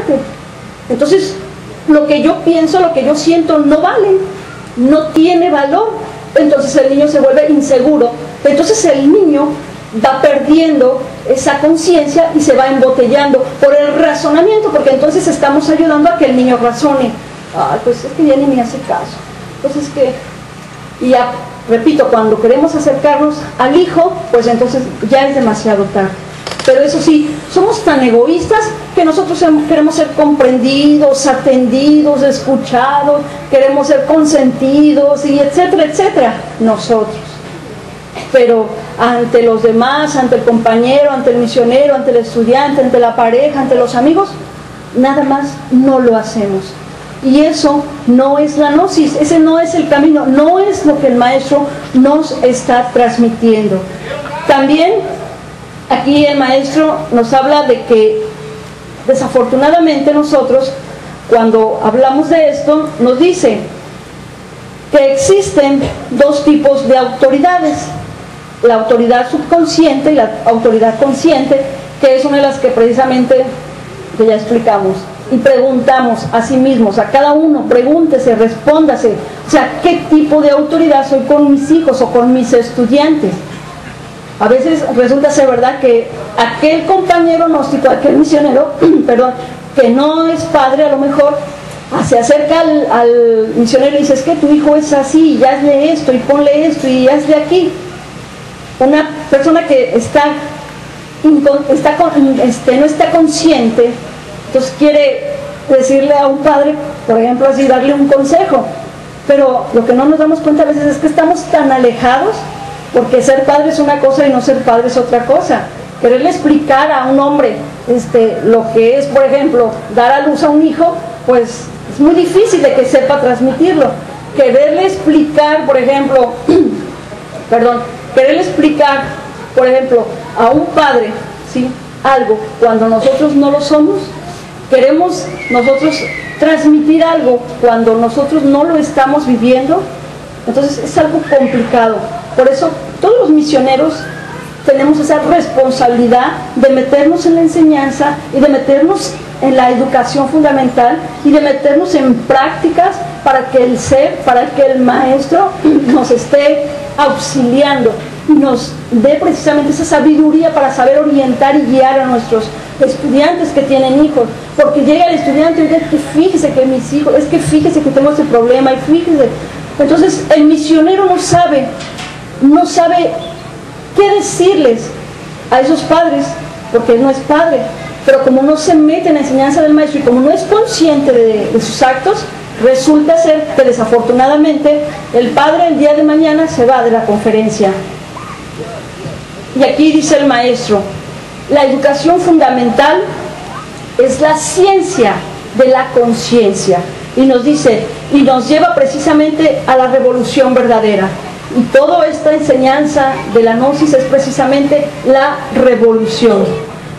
parte. Entonces, lo que yo pienso, lo que yo siento no vale, no tiene valor. Entonces el niño se vuelve inseguro. Entonces el niño va perdiendo esa conciencia y se va embotellando por el razonamiento, porque entonces estamos ayudando a que el niño razone. Ay, pues es que ya ni me hace caso. Pues es que, y ya, repito, cuando queremos acercarnos al hijo, pues entonces ya es demasiado tarde. Pero eso sí, somos tan egoístas que nosotros queremos ser comprendidos, atendidos, escuchados, queremos ser consentidos, y etcétera, etcétera, nosotros. Pero ante los demás, ante el compañero, ante el misionero, ante el estudiante, ante la pareja, ante los amigos, nada más no lo hacemos. Y eso no es la gnosis, ese no es el camino, no es lo que el maestro nos está transmitiendo. También aquí el maestro nos habla de que desafortunadamente nosotros, cuando hablamos de esto, nos dice que existen dos tipos de autoridades: la autoridad subconsciente y la autoridad consciente, que es una de las que precisamente que ya explicamos. Y preguntamos a sí mismos, a cada uno, pregúntese, respóndase, o sea, ¿qué tipo de autoridad soy con mis hijos o con mis estudiantes? A veces resulta ser verdad que aquel compañero gnóstico, aquel misionero, perdón, que no es padre, a lo mejor se acerca al misionero y dice: es que tu hijo es así, y hazle esto, y ponle esto, y hazle aquí. Una persona que no está consciente, entonces quiere decirle a un padre, por ejemplo, así, darle un consejo, pero lo que no nos damos cuenta a veces es que estamos tan alejados, porque ser padre es una cosa y no ser padre es otra cosa. Quererle explicar a un hombre lo que es, por ejemplo, dar a luz a un hijo, pues es muy difícil de que sepa transmitirlo. Quererle explicar, por ejemplo, quererle explicar, por ejemplo, a un padre, ¿sí?, algo cuando nosotros no lo somos. Queremos nosotros transmitir algo cuando nosotros no lo estamos viviendo. Entonces es algo complicado. Por eso todos los misioneros tenemos esa responsabilidad de meternos en la enseñanza y de meternos en la educación fundamental y de meternos en prácticas para que el ser, para que el maestro nos esté auxiliando y nos dé precisamente esa sabiduría para saber orientar y guiar a nuestros estudiantes que tienen hijos. Porque llega el estudiante y dice: que fíjese que mis hijos, es que fíjese que tengo ese problema, y fíjese. Entonces el misionero no sabe qué decirles a esos padres, porque él no es padre, pero como no se mete en la enseñanza del maestro y como no es consciente de sus actos, resulta ser que desafortunadamente el padre el día de mañana se va de la conferencia. Y aquí dice el maestro: la educación fundamental es la ciencia de la conciencia, y nos dice, y nos lleva precisamente a la revolución verdadera. Y toda esta enseñanza de la gnosis es precisamente la revolución.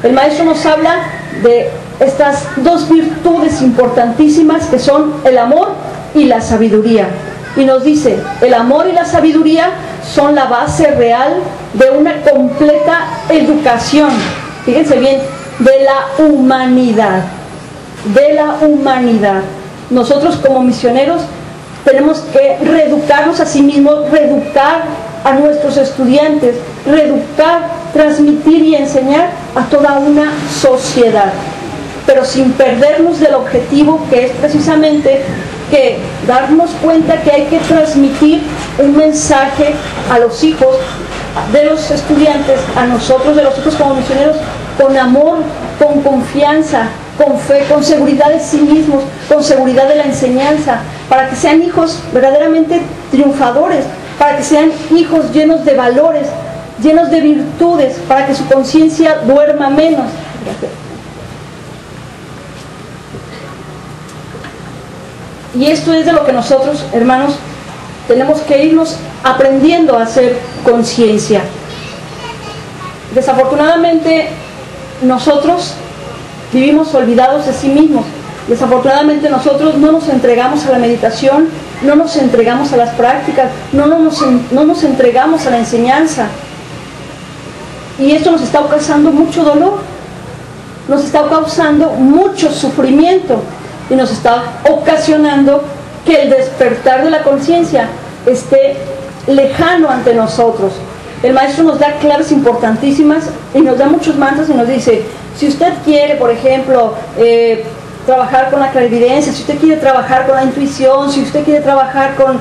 El maestro nos habla de estas dos virtudes importantísimas que son el amor y la sabiduría. Y nos dice: el amor y la sabiduría son la base real de una completa educación, fíjense bien, de la humanidad. De la humanidad. Nosotros como misioneros tenemos que reeducarnos a sí mismos, reeducar a nuestros estudiantes, reeducar, transmitir y enseñar a toda una sociedad, pero sin perdernos del objetivo, que es precisamente que darnos cuenta que hay que transmitir un mensaje a los hijos de los estudiantes, a nosotros de los hijos como misioneros, con amor, con confianza, con fe, con seguridad de sí mismos, con seguridad de la enseñanza, para que sean hijos verdaderamente triunfadores, para que sean hijos llenos de valores, llenos de virtudes, para que su conciencia duerma menos. Y esto es de lo que nosotros, hermanos, tenemos que irnos aprendiendo a hacer conciencia. Desafortunadamente, nosotros vivimos olvidados de sí mismos. Desafortunadamente nosotros no nos entregamos a la meditación, no nos entregamos a las prácticas, no nos entregamos a la enseñanza. Y esto nos está causando mucho dolor. nos está causando mucho sufrimiento y nos está ocasionando que el despertar de la conciencia esté lejano ante nosotros. El maestro nos da claves importantísimas y nos da muchos mantras y nos dice, si usted quiere, por ejemplo, trabajar con la clarividencia, si usted quiere trabajar con la intuición, si usted quiere trabajar con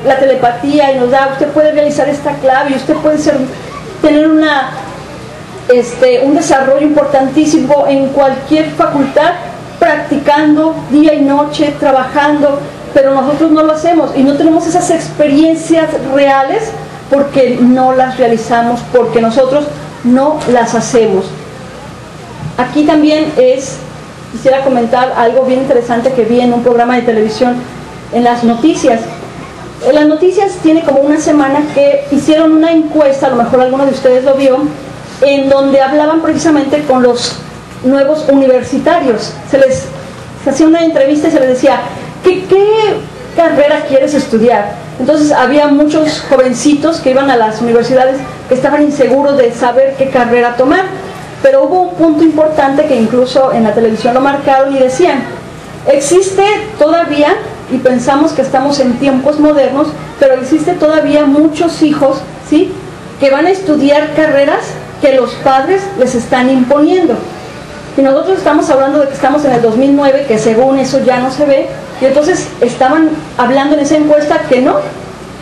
la telepatía, y nos da, usted puede realizar esta clave y usted puede tener un desarrollo importantísimo en cualquier facultad, practicando día y noche, trabajando, pero nosotros no lo hacemos y no tenemos esas experiencias reales porque no las realizamos, porque nosotros no las hacemos. Aquí también quisiera comentar algo bien interesante que vi en un programa de televisión, en las noticias. En las noticias tiene como una semana que hicieron una encuesta, a lo mejor alguno de ustedes lo vio, en donde hablaban precisamente con los nuevos universitarios. Se hacía una entrevista y se les decía, ¿qué carrera quieres estudiar? Entonces había muchos jovencitos que iban a las universidades que estaban inseguros de saber qué carrera tomar, pero hubo un punto importante que incluso en la televisión lo marcaron y decían, existe todavía, y pensamos que estamos en tiempos modernos, pero existe todavía muchos hijos, ¿sí?, que van a estudiar carreras que los padres les están imponiendo. Y nosotros estamos hablando de que estamos en el 2009, que según eso ya no se ve, y entonces estaban hablando en esa encuesta que no,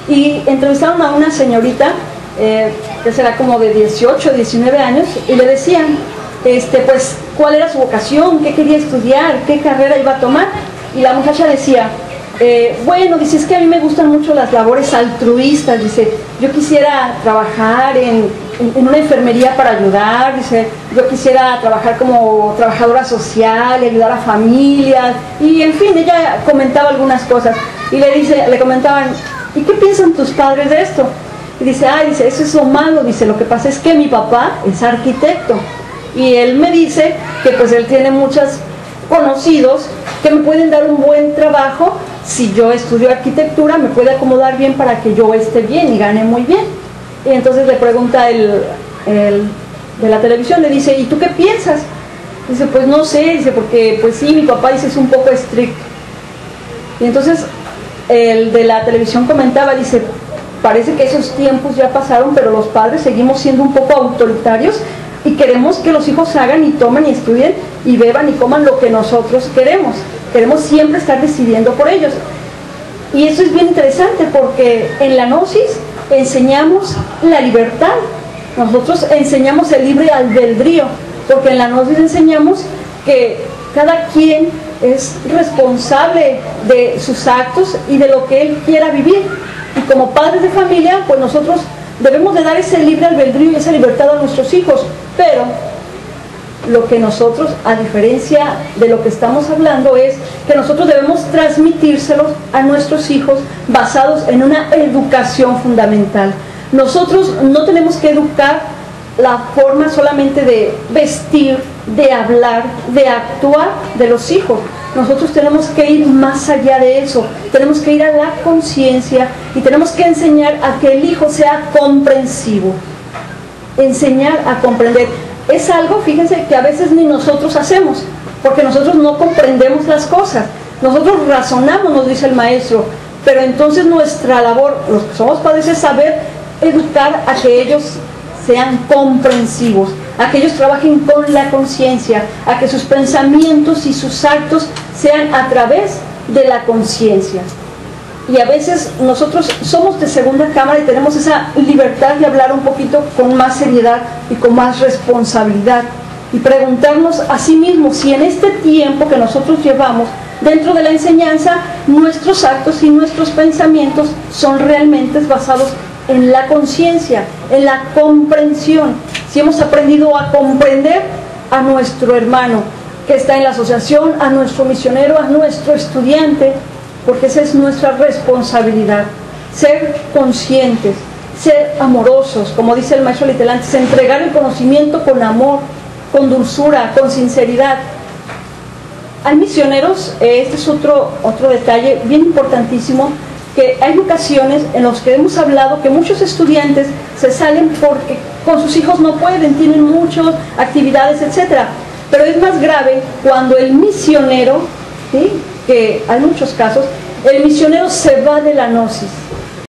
y entrevistaron a una señorita, que será como de 18, 19 años, y le decían, pues, cuál era su vocación, qué quería estudiar, qué carrera iba a tomar, y la muchacha decía, bueno, dice, es que a mí me gustan mucho las labores altruistas, dice, yo quisiera trabajar en una enfermería para ayudar, dice, yo quisiera trabajar como trabajadora social y ayudar a familias, y en fin, ella comentaba algunas cosas, y le comentaban, ¿y qué piensan tus padres de esto? Y dice, dice, eso es lo malo, dice, lo que pasa es que mi papá es arquitecto, y él me dice que pues él tiene muchos conocidos que me pueden dar un buen trabajo, si yo estudio arquitectura me puede acomodar bien para que yo esté bien y gane muy bien. Y entonces le pregunta el de la televisión, le dice, ¿y tú qué piensas? Dice, pues no sé, dice, porque pues sí, mi papá dice es un poco estricto. Y entonces el de la televisión comentaba, dice, parece que esos tiempos ya pasaron, pero los padres seguimos siendo un poco autoritarios y queremos que los hijos hagan y tomen y estudien y beban y coman lo que nosotros queremos. Queremos siempre estar decidiendo por ellos. Y eso es bien interesante porque en la Gnosis enseñamos la libertad, nosotros enseñamos el libre albedrío, porque en la Gnosis enseñamos que cada quien es responsable de sus actos y de lo que él quiera vivir, y como padres de familia pues nosotros debemos de dar ese libre albedrío y esa libertad a nuestros hijos, pero lo que nosotros, a diferencia de lo que estamos hablando, es que nosotros debemos transmitírselos a nuestros hijos basados en una educación fundamental. Nosotros no tenemos que educar la forma solamente de vestir, de hablar, de actuar de los hijos. Nosotros tenemos que ir más allá de eso, tenemos que ir a la conciencia y tenemos que enseñar a que el hijo sea comprensivo, enseñar a comprender. Es algo, fíjense, que a veces ni nosotros hacemos, porque nosotros no comprendemos las cosas, nosotros razonamos, nos dice el maestro, pero entonces nuestra labor, los que somos padres, es saber educar a que ellos sean comprensivos, a que ellos trabajen con la conciencia, a que sus pensamientos y sus actos sean a través de la conciencia. Y a veces nosotros somos de segunda cámara y tenemos esa libertad de hablar un poquito con más seriedad y con más responsabilidad y preguntarnos a sí mismos si en este tiempo que nosotros llevamos dentro de la enseñanza, nuestros actos y nuestros pensamientos son realmente basados en la conciencia, en la comprensión, si hemos aprendido a comprender a nuestro hermano que está en la asociación, a nuestro misionero, a nuestro estudiante, porque esa es nuestra responsabilidad, ser conscientes, ser amorosos, como dice el maestro Litelantes, entregar el conocimiento con amor, con dulzura, con sinceridad. Hay misioneros, este es otro detalle bien importantísimo, que hay ocasiones en las que hemos hablado que muchos estudiantes se salen porque con sus hijos no pueden, tienen muchas actividades, etcétera. Pero es más grave cuando el misionero, ¿sí?, que hay muchos casos, el misionero se va de la gnosis.